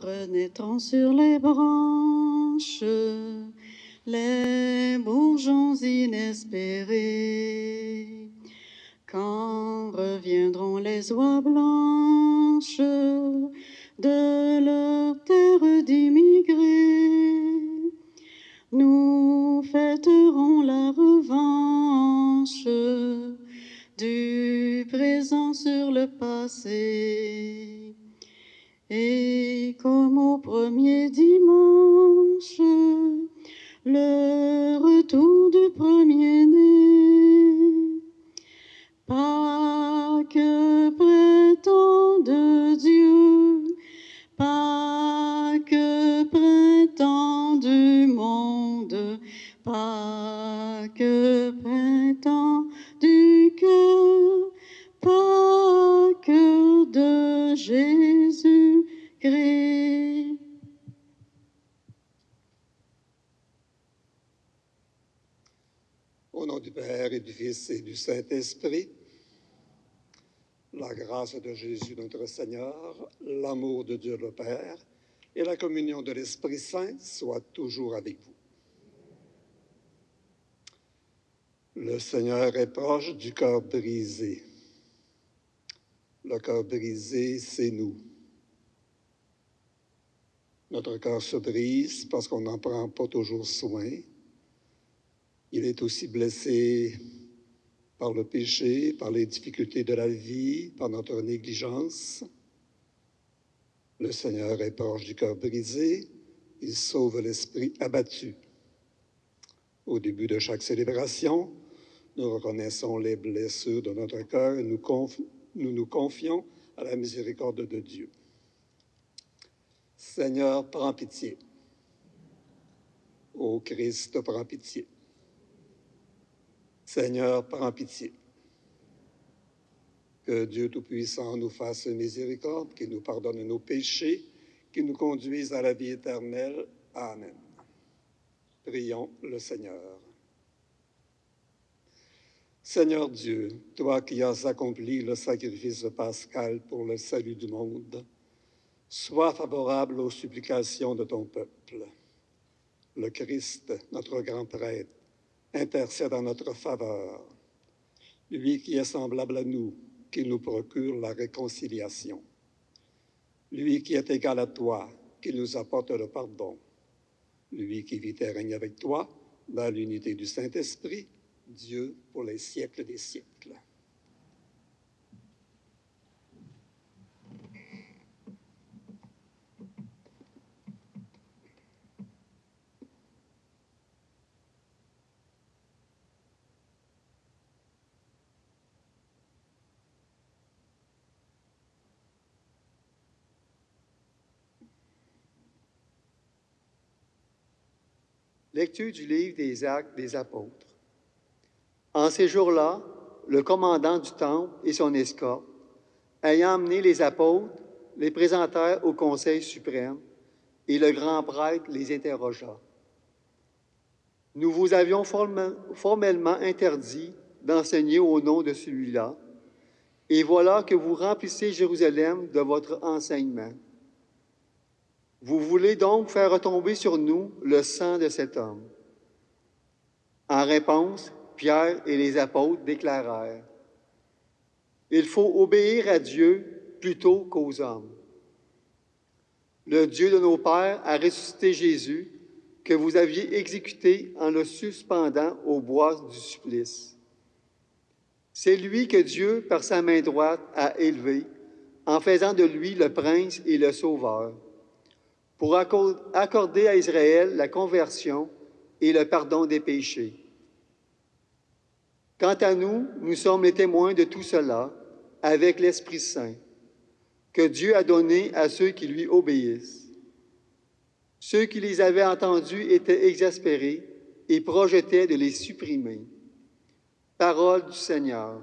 Arbre naîtront sur les branches, les bourgeons inespérés. Quand reviendront les oies blanches de leur terre d'immigrés, nous fêterons la revanche du présent sur le passé. Et comme au premier dimanche, le retour du premier-né. Pâques, printemps de Dieu, Pâques, printemps du monde, Pâques, printemps du cœur, Pâques de Jésus-Christ. Au nom du Père et du Fils et du Saint-Esprit, la grâce de Jésus notre Seigneur, l'amour de Dieu le Père et la communion de l'Esprit Saint soient toujours avec vous. Le Seigneur est proche du cœur brisé. Le cœur brisé, c'est nous. Notre cœur se brise parce qu'on n'en prend pas toujours soin. Il est aussi blessé par le péché, par les difficultés de la vie, par notre négligence. Le Seigneur est proche du cœur brisé, il sauve l'esprit abattu. Au début de chaque célébration, nous reconnaissons les blessures de notre cœur et nous nous confions à la miséricorde de Dieu. Seigneur, prends pitié. Ô Christ, prends pitié. Seigneur, prends pitié. Que Dieu Tout-Puissant nous fasse miséricorde, qu'il nous pardonne nos péchés, qu'il nous conduise à la vie éternelle. Amen. Prions le Seigneur. Seigneur Dieu, toi qui as accompli le sacrifice pascal pour le salut du monde, sois favorable aux supplications de ton peuple. Le Christ, notre grand prêtre, intercède en notre faveur. Lui qui est semblable à nous, qui nous procure la réconciliation. Lui qui est égal à toi, qui nous apporte le pardon. Lui qui vit et règne avec toi, dans l'unité du Saint-Esprit, Dieu pour les siècles des siècles. Lecture du livre des Actes des Apôtres. En ces jours-là, le commandant du temple et son escorte, ayant amené les apôtres, les présentèrent au Conseil suprême, et le grand prêtre les interrogea. « Nous vous avions formellement interdit d'enseigner au nom de celui-là, et voilà que vous remplissez Jérusalem de votre enseignement. Vous voulez donc faire retomber sur nous le sang de cet homme. » En réponse, Pierre et les apôtres déclarèrent: « Il faut obéir à Dieu plutôt qu'aux hommes. Le Dieu de nos pères a ressuscité Jésus, que vous aviez exécuté en le suspendant au bois du supplice. C'est lui que Dieu, par sa main droite, a élevé, en faisant de lui le prince et le sauveur, pour accorder à Israël la conversion et le pardon des péchés. Quant à nous, nous sommes les témoins de tout cela, avec l'Esprit Saint, que Dieu a donné à ceux qui lui obéissent. Ceux qui les avaient entendus étaient exaspérés et projetaient de les supprimer. Parole du Seigneur.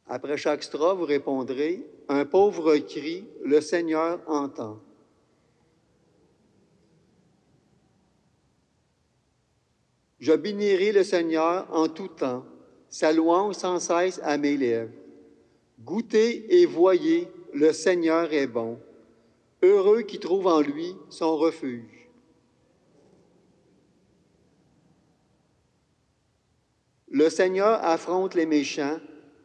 Après chaque strophe, vous répondrez: un pauvre cri, le Seigneur entend. Je bénirai le Seigneur en tout temps, sa louange sans cesse à mes lèvres. Goûtez et voyez le Seigneur est bon. Heureux qui trouve en lui son refuge. Le Seigneur affronte les méchants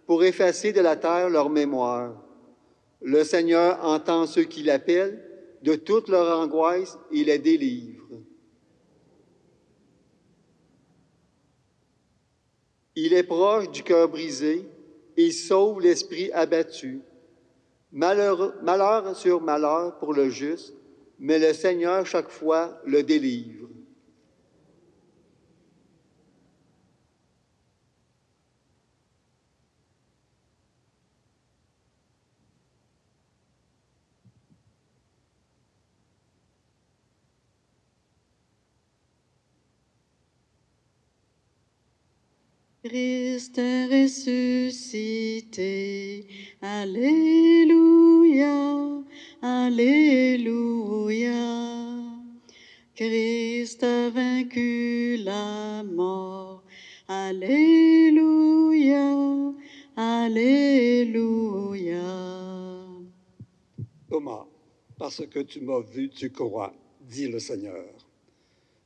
pour effacer de la terre leur mémoire. Le Seigneur entend ceux qui l'appellent, de toute leur angoisse, il les délivre. Il est proche du cœur brisé, il sauve l'esprit abattu. Malheur sur malheur pour le juste, mais le Seigneur chaque fois le délivre. Christ est ressuscité, Alléluia, Alléluia. Christ a vaincu la mort, Alléluia, Alléluia. Thomas, parce que tu m'as vu, tu crois, dit le Seigneur.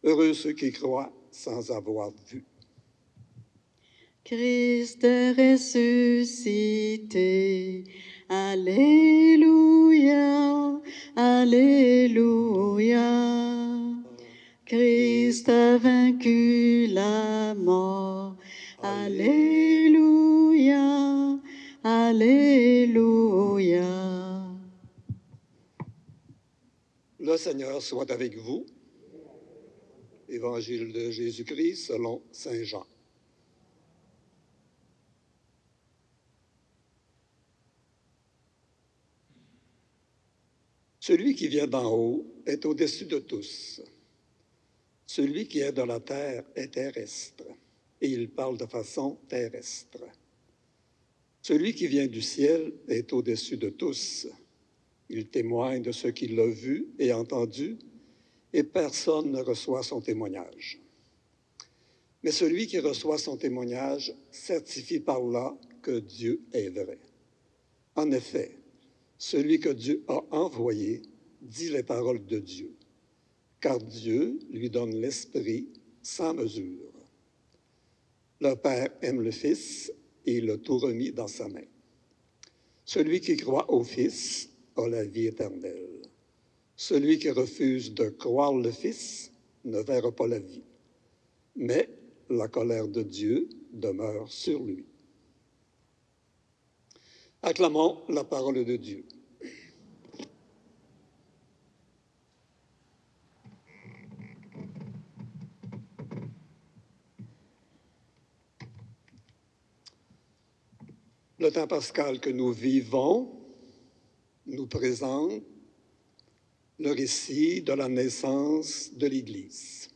Heureux ceux qui croient sans avoir vu. Christ est ressuscité, Alléluia, Alléluia. Christ a vaincu la mort, Alléluia, Alléluia. Le Seigneur soit avec vous. Évangile de Jésus-Christ selon Saint Jean. Celui qui vient d'en haut est au-dessus de tous. Celui qui est de la terre est terrestre, et il parle de façon terrestre. Celui qui vient du ciel est au-dessus de tous. Il témoigne de ce qu'il a vu et entendu, et personne ne reçoit son témoignage. Mais celui qui reçoit son témoignage certifie par là que Dieu est vrai. En effet, celui que Dieu a envoyé dit les paroles de Dieu, car Dieu lui donne l'Esprit sans mesure. Le Père aime le Fils et il a tout remis dans sa main. Celui qui croit au Fils a la vie éternelle. Celui qui refuse de croire le Fils ne verra pas la vie, mais la colère de Dieu demeure sur lui. Acclamons la parole de Dieu. Le temps pascal que nous vivons nous présente le récit de la naissance de l'Église.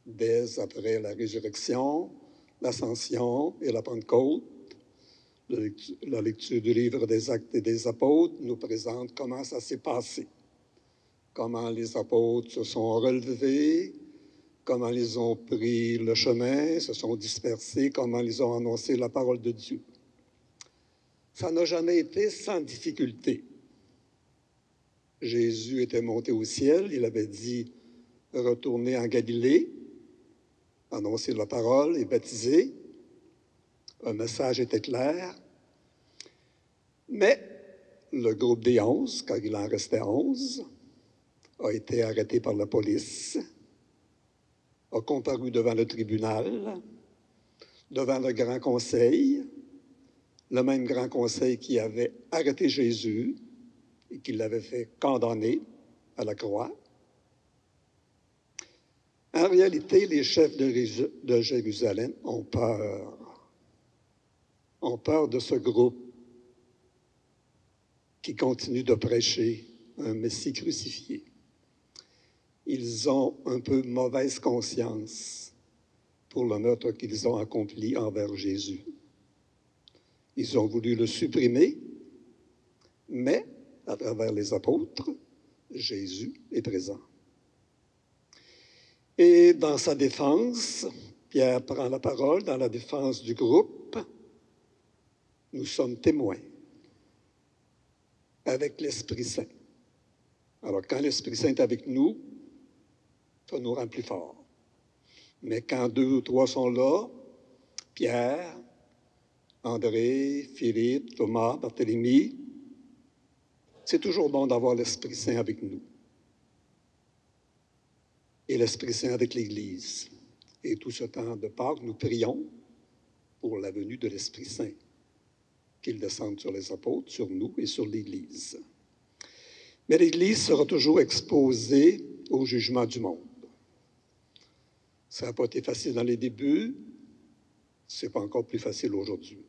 Dès après la résurrection, l'ascension et la Pentecôte, la lecture du livre des Actes et des Apôtres nous présente comment ça s'est passé, comment les apôtres se sont relevés, comment ils ont pris le chemin, se sont dispersés, comment ils ont annoncé la parole de Dieu. Ça n'a jamais été sans difficulté. Jésus était monté au ciel, il avait dit « Retournez en Galilée », annoncer la parole et baptiser. Un message était clair. Mais le groupe des 11, quand il en restait 11, a été arrêté par la police, a comparu devant le tribunal, devant le Grand Conseil, le même Grand Conseil qui avait arrêté Jésus et qui l'avait fait condamner à la croix. En réalité, les chefs de Jérusalem ont peur de ce groupe qui continue de prêcher un Messie crucifié. Ils ont un peu mauvaise conscience pour le meurtre qu'ils ont accompli envers Jésus. Ils ont voulu le supprimer, mais à travers les apôtres, Jésus est présent. Et dans sa défense, Pierre prend la parole dans la défense du groupe. Nous sommes témoins. avec l'Esprit Saint. Alors, quand l'Esprit Saint est avec nous, ça nous rend plus forts. Mais quand 2 ou 3 sont là, Pierre, André, Philippe, Thomas, Barthélemy, c'est toujours bon d'avoir l'Esprit Saint avec nous. Et l'Esprit Saint avec l'Église. Et tout ce temps de Pâques, nous prions pour la venue de l'Esprit Saint, qu'il descende sur les apôtres, sur nous et sur l'Église. Mais l'Église sera toujours exposée au jugement du monde. Ça n'a pas été facile dans les débuts, c'est pas encore plus facile aujourd'hui.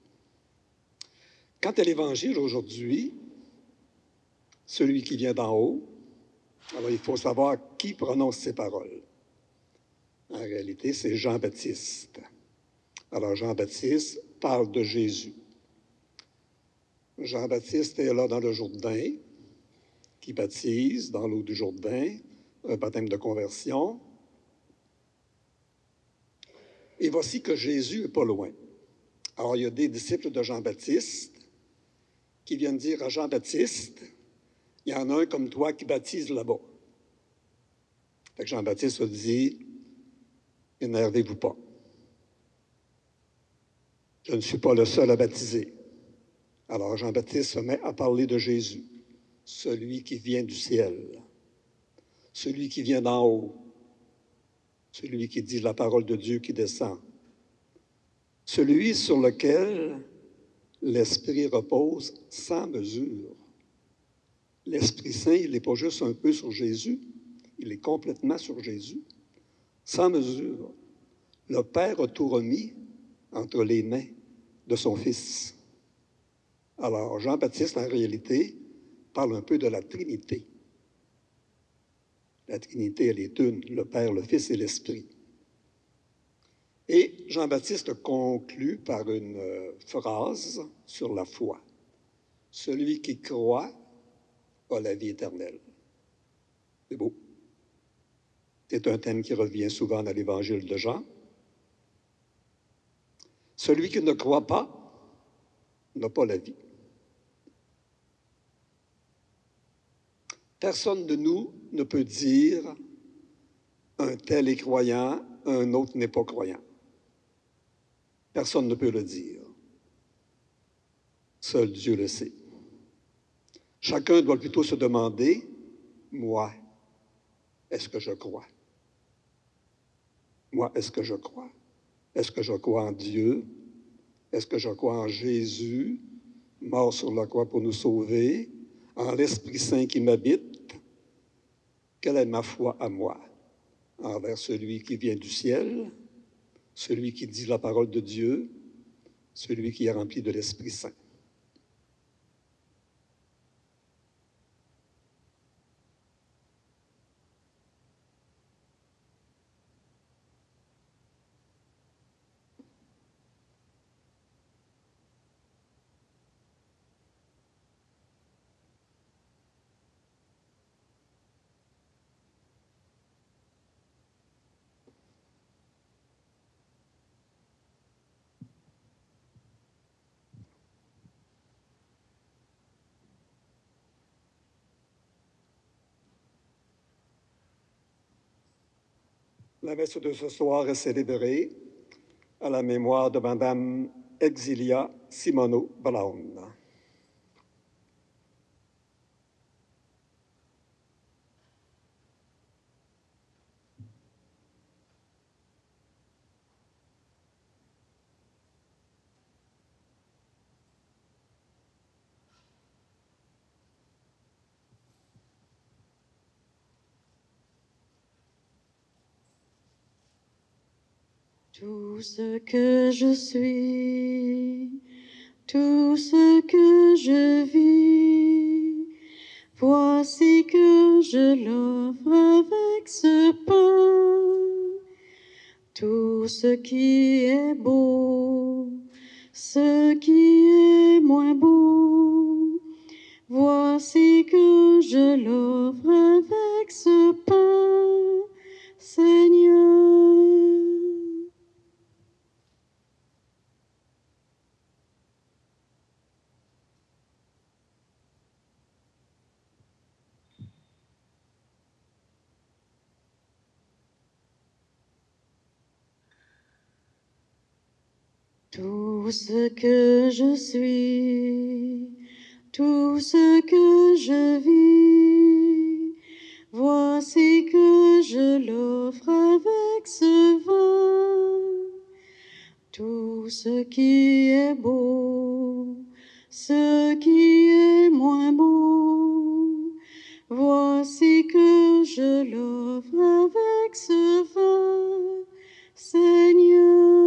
Quant à l'Évangile aujourd'hui, celui qui vient d'en haut, alors il faut savoir qui prononce ces paroles. En réalité, c'est Jean-Baptiste. Alors Jean-Baptiste parle de Jésus. Jean-Baptiste est là dans le Jourdain, qui baptise dans l'eau du Jourdain, un baptême de conversion. Et voici que Jésus n'est pas loin. Alors il y a des disciples de Jean-Baptiste qui viennent dire à Jean-Baptiste, il y en a un comme toi qui baptise là-bas. Fait que Jean-Baptiste a dit, énervez-vous pas. Je ne suis pas le seul à baptiser. Alors Jean-Baptiste se met à parler de Jésus, celui qui vient du ciel, celui qui vient d'en haut, celui qui dit la parole de Dieu qui descend, celui sur lequel l'Esprit repose sans mesure. L'Esprit Saint, il n'est pas juste un peu sur Jésus, il est complètement sur Jésus, sans mesure. Le Père a tout remis entre les mains de son Fils. Alors, Jean-Baptiste, en réalité, parle un peu de la Trinité. La Trinité, elle est une, le Père, le Fils et l'Esprit. Et Jean-Baptiste conclut par une phrase sur la foi. Celui qui croit a la vie éternelle. C'est beau. C'est un thème qui revient souvent dans l'Évangile de Jean. Celui qui ne croit pas n'a pas la vie. Personne de nous ne peut dire un tel est croyant, un autre n'est pas croyant. Personne ne peut le dire. Seul Dieu le sait. Chacun doit plutôt se demander, moi, est-ce que je crois? Moi, est-ce que je crois? Est-ce que je crois en Dieu? Est-ce que je crois en Jésus, mort sur la croix pour nous sauver, en l'Esprit Saint qui m'habite? Quelle est ma foi à moi envers celui qui vient du ciel, celui qui dit la parole de Dieu, celui qui est rempli de l'Esprit Saint? La messe de ce soir est célébrée à la mémoire de Madame Exilia Simono Brown. Tout ce que je suis, tout ce que je vis, voici que je l'offre avec ce pain. Tout ce qui est beau, ce qui est moins beau, voici que je l'offre avec ce pain, Seigneur. Tout ce que je suis, tout ce que je vis, voici que je l'offre avec ce vin. Tout ce qui est beau, ce qui est moins beau, voici que je l'offre avec ce vin, Seigneur.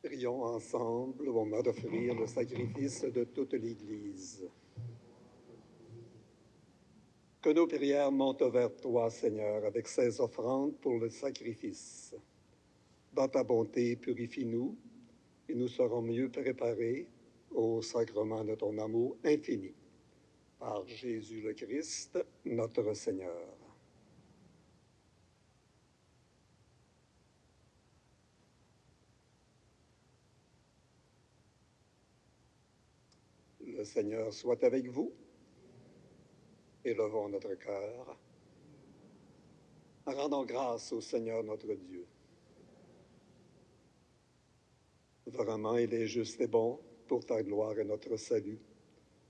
Prions ensemble au moment d'offrir le sacrifice de toute l'Église. Que nos prières montent vers toi, Seigneur, avec ces offrandes pour le sacrifice. Dans ta bonté, purifie-nous, et nous serons mieux préparés au sacrement de ton amour infini. Par Jésus le Christ, notre Seigneur. Le Seigneur soit avec vous. Élevons notre cœur. Rendons grâce au Seigneur notre Dieu. Vraiment, il est juste et bon, pour ta gloire et notre salut,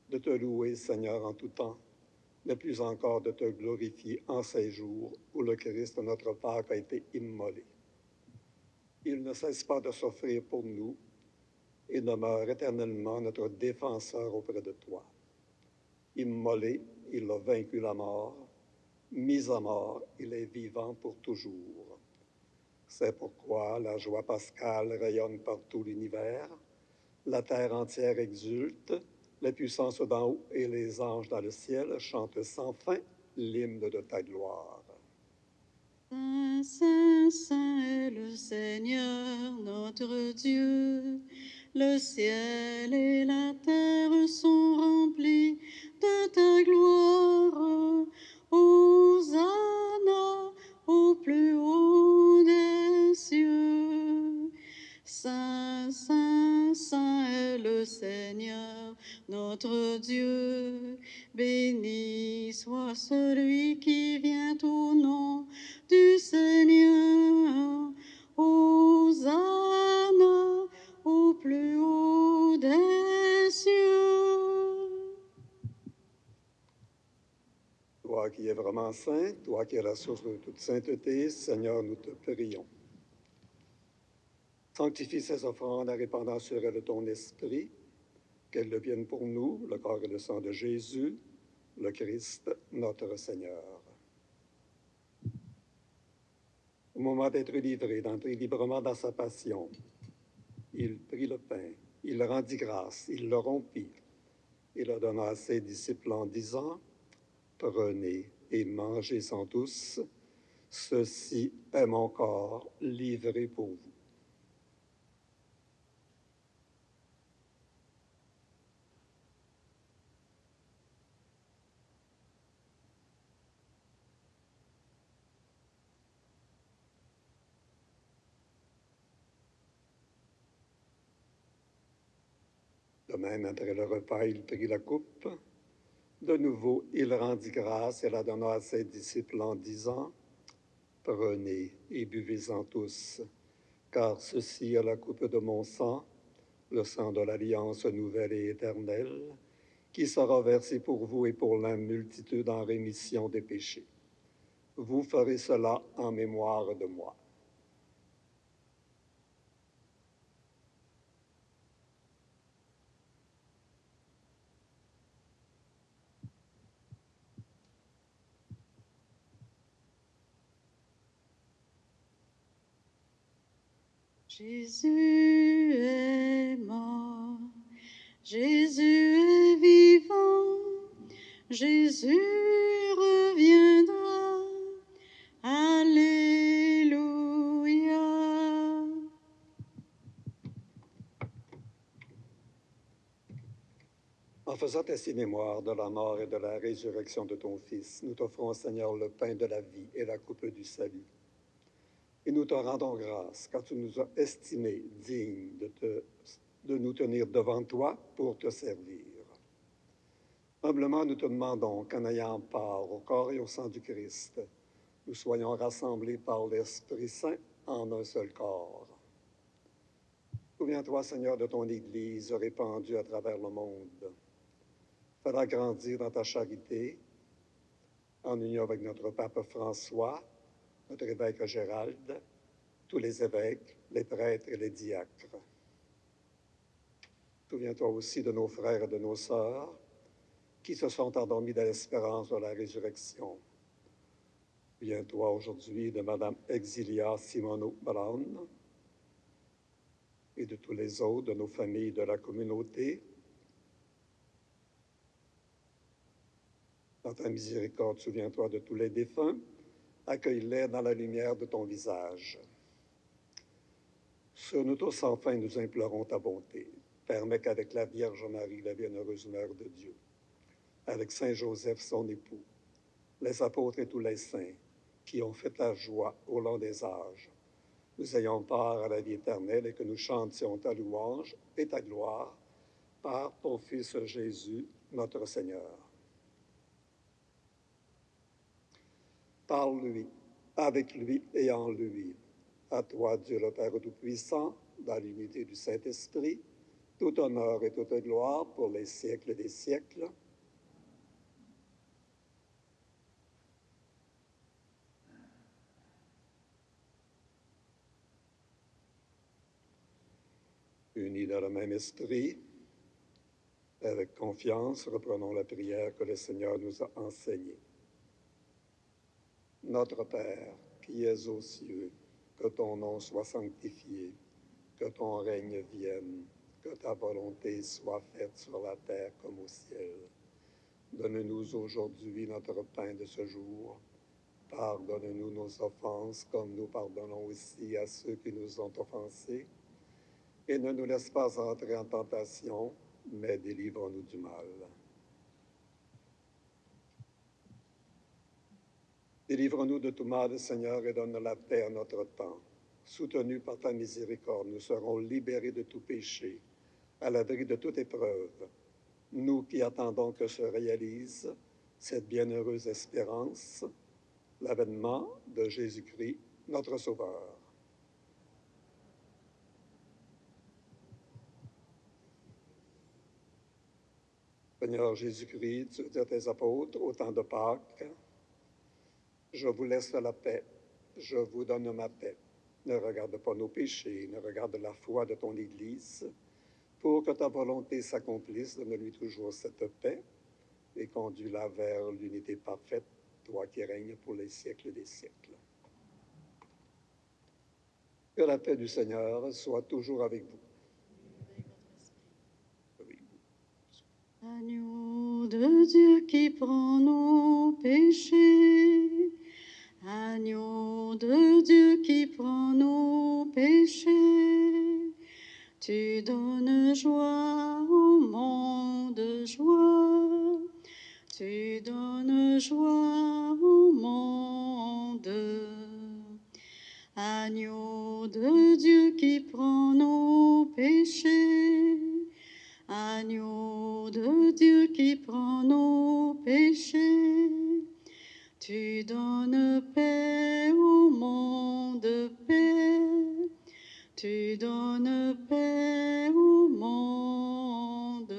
de te louer, Seigneur, en tout temps, mais plus encore de te glorifier en ces jours où le Christ, notre Pâque, a été immolé. Il ne cesse pas de s'offrir pour nous et demeure éternellement notre défenseur auprès de toi. Immolé, il a vaincu la mort. Mis à mort, il est vivant pour toujours. C'est pourquoi la joie pascale rayonne par tout l'univers. La terre entière exulte, les puissances d'en haut et les anges dans le ciel chantent sans fin l'hymne de ta gloire. Saint, Saint, Saint est le Seigneur notre Dieu. Le ciel et la terre sont remplis de ta gloire. Hosanna au plus haut des cieux. Saint, Saint, Saint est le Seigneur notre Dieu. Béni soit celui qui vient au nom du Seigneur. Hosanna au plus haut des cieux. Toi qui es vraiment saint, toi qui es la source de toute sainteté, Seigneur, nous te prions. Sanctifie ces offrandes en répandant sur elles ton esprit, qu'elles deviennent pour nous le corps et le sang de Jésus, le Christ, notre Seigneur. Au moment d'être livré, d'entrer librement dans sa passion, il prit le pain, il rendit grâce, il le rompit, et le donna à ses disciples en disant, « Prenez et mangez-en tous, ceci est mon corps livré pour vous. » De même, après le repas, il prit la coupe. De nouveau, il rendit grâce et la donna à ses disciples en disant, « Prenez et buvez-en tous, car ceci est la coupe de mon sang, le sang de l'alliance nouvelle et éternelle, qui sera versé pour vous et pour la multitude en rémission des péchés. Vous ferez cela en mémoire de moi. » Jésus est mort, Jésus est vivant, Jésus reviendra. Alléluia. faisant ainsi mémoire de la mort et de la résurrection de ton Fils, nous t'offrons, Seigneur, le pain de la vie et la coupe du salut. Et nous te rendons grâce car tu nous as estimés dignes de nous tenir devant toi pour te servir. Humblement, nous te demandons qu'en ayant part au corps et au sang du Christ, nous soyons rassemblés par l'Esprit Saint en un seul corps. Souviens-toi, Seigneur, de ton Église répandue à travers le monde. Fais-la grandir dans ta charité, en union avec notre pape François, notre évêque Gérald, tous les évêques, les prêtres et les diacres. Souviens-toi aussi de nos frères et de nos sœurs qui se sont endormis dans l'espérance de la résurrection. Souviens-toi aujourd'hui de Madame Exilia Simono Brown et de tous les autres de nos familles de la communauté. Dans ta miséricorde, souviens-toi de tous les défunts. Accueille-les dans la lumière de ton visage. Sur nous tous, enfin, nous implorons ta bonté. Permets qu'avec la Vierge Marie, la bienheureuse mère de Dieu, avec Saint Joseph, son époux, les apôtres et tous les saints qui ont fait ta joie au long des âges, nous ayons part à la vie éternelle et que nous chantions ta louange et ta gloire par ton Fils Jésus, notre Seigneur. Par lui, avec lui et en lui, à toi, Dieu le Père Tout-Puissant, dans l'unité du Saint-Esprit, tout honneur et toute gloire pour les siècles des siècles. Unis dans le même esprit, avec confiance, reprenons la prière que le Seigneur nous a enseignée. Notre Père, qui es aux cieux, que ton nom soit sanctifié, que ton règne vienne, que ta volonté soit faite sur la terre comme au ciel. Donne-nous aujourd'hui notre pain de ce jour. Pardonne-nous nos offenses comme nous pardonnons aussi à ceux qui nous ont offensés. Et ne nous laisse pas entrer en tentation, mais délivre-nous du mal. Délivre-nous de tout mal, Seigneur, et donne la paix à notre temps. Soutenus par ta miséricorde, nous serons libérés de tout péché, à l'abri de toute épreuve. Nous qui attendons que se réalise cette bienheureuse espérance, l'avènement de Jésus-Christ, notre Sauveur. Seigneur Jésus-Christ, tu dis à tes apôtres au temps de Pâques, je vous laisse la paix, je vous donne ma paix. Ne regarde pas nos péchés, ne regarde la foi de ton Église, pour que ta volonté s'accomplisse, donne-lui toujours cette paix et conduis-la vers l'unité parfaite, toi qui règnes pour les siècles des siècles. Que la paix du Seigneur soit toujours avec vous. Agneau de Dieu qui prend nos péchés, agneau de Dieu qui prend nos péchés, tu donnes joie au monde, joie, tu donnes joie au monde. Agneau de Dieu qui prend nos péchés, agneau de Dieu qui prend nos péchés, tu donnes paix au monde, paix, tu donnes paix au monde.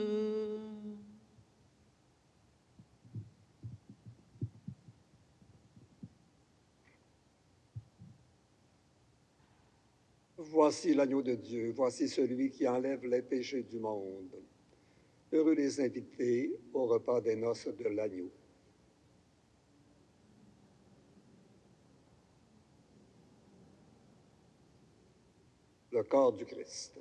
Voici l'agneau de Dieu, voici celui qui enlève les péchés du monde. Heureux les invités au repas des noces de l'agneau. Le corps du Christ.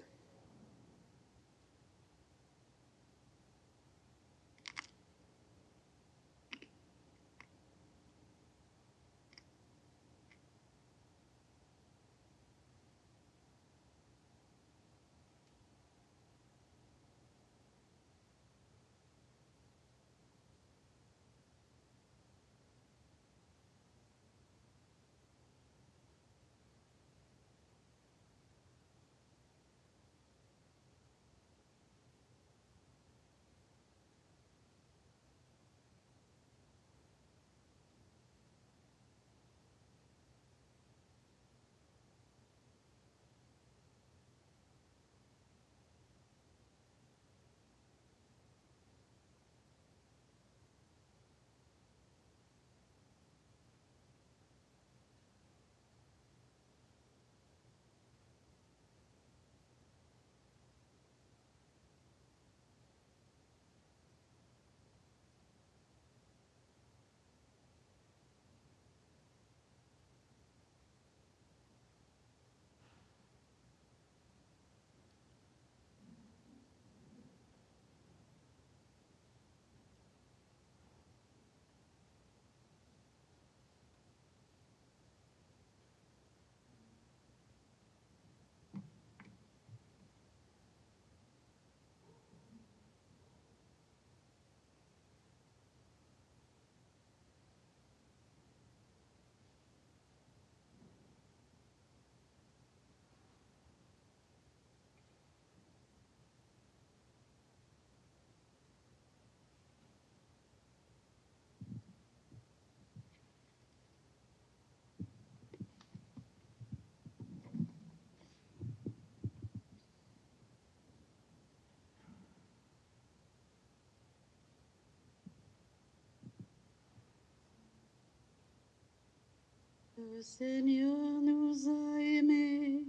Le Seigneur nous a aimés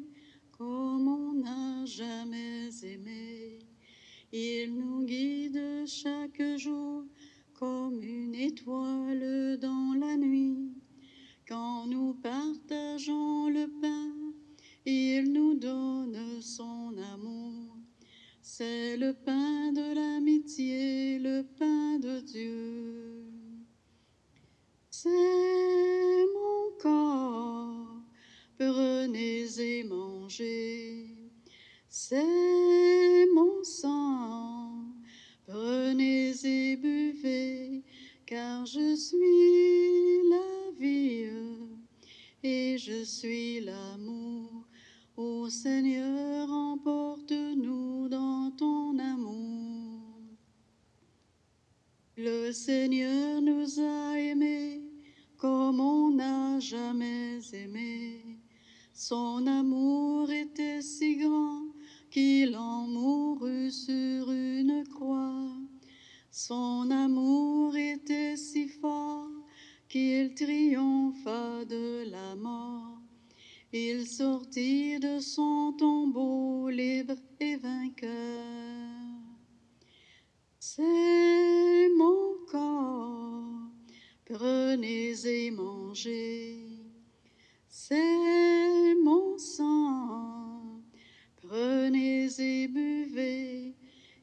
comme on n'a jamais aimé. Il nous guide chaque jour comme une étoile dans la nuit. Quand nous partageons le pain, il nous donne son amour. C'est le pain de l'amitié, le pain de Dieu. C'est mon corps, prenez et mangez. C'est mon sang, prenez et buvez, car je suis la vie et je suis l'amour. Ô Seigneur, emporte-nous dans ton amour. Le Seigneur nous a aimés comme on n'a jamais aimé. Son amour était si grand qu'il en mourut sur une croix. Son amour était si fort qu'il triompha de la mort. Il sortit de son tombeau libre et vainqueur. C'est mon corps, prenez et mangez. C'est mon sang, prenez et buvez,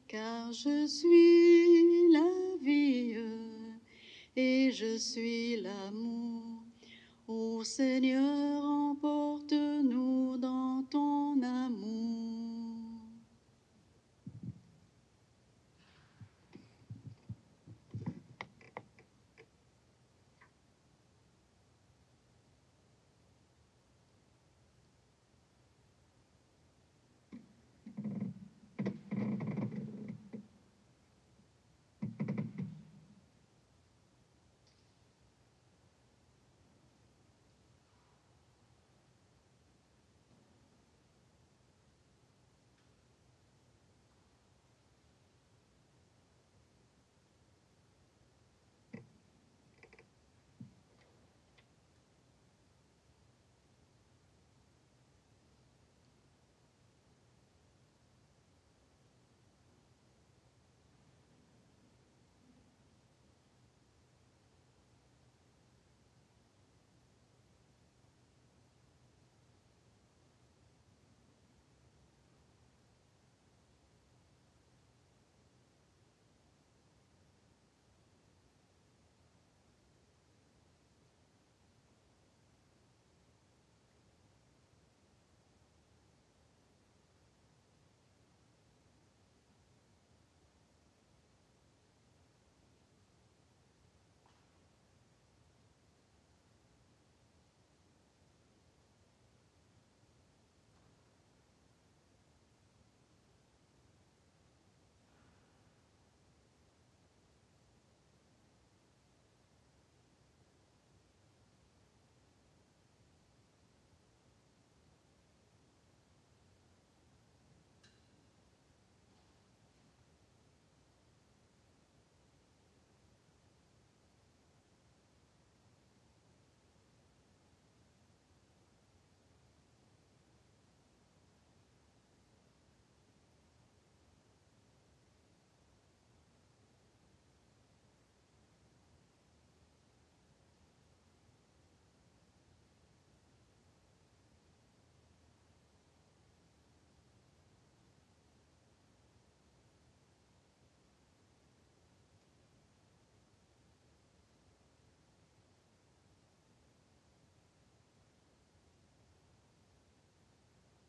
car je suis la vie et je suis l'amour. Ô Seigneur, emporte-nous dans ton amour.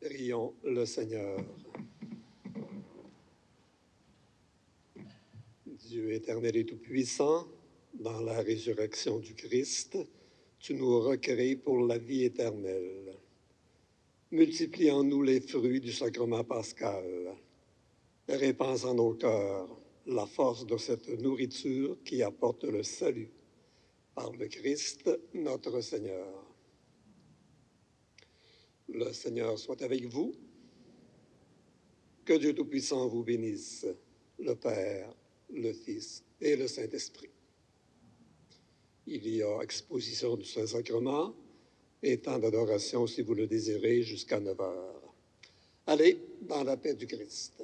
Prions le Seigneur. Dieu éternel et tout-puissant, dans la résurrection du Christ, tu nous recrées pour la vie éternelle. Multiplie en nous les fruits du sacrement pascal. Répands en nos cœurs la force de cette nourriture qui apporte le salut. Par le Christ, notre Seigneur. Le Seigneur soit avec vous. Que Dieu Tout-Puissant vous bénisse, le Père, le Fils et le Saint-Esprit. Il y a exposition du Saint-Sacrement. et temps d'adoration, si vous le désirez, jusqu'à 9 heures. Allez, dans la paix du Christ.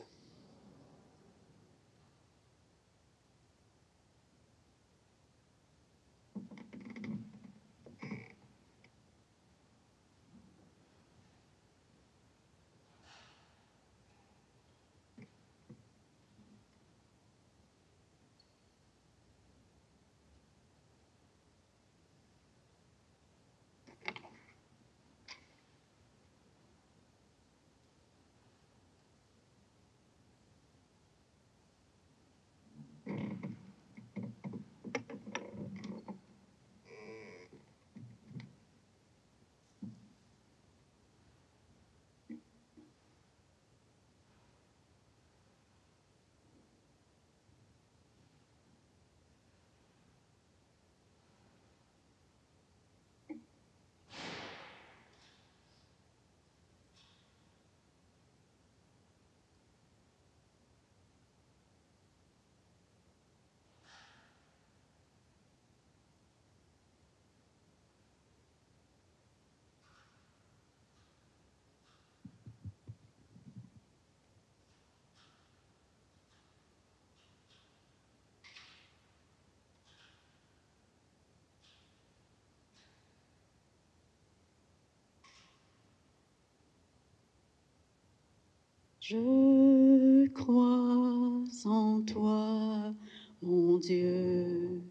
Je crois en toi, mon Dieu.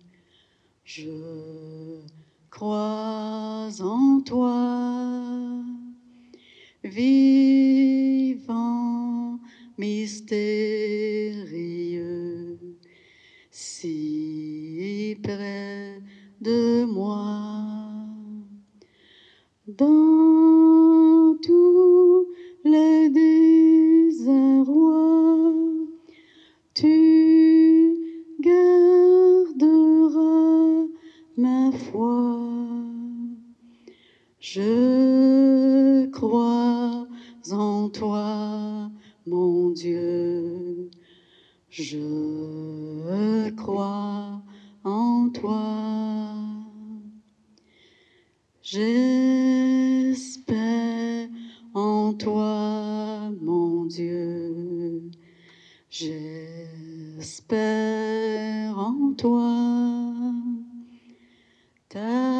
Je crois en toi, vivant, mystérieux, si près de moi. Dans tous les désarrois, tu garderas ma foi. Je crois en toi, mon Dieu. Je crois en toi. J'espère en toi, mon Dieu. J'espère en toi. Ta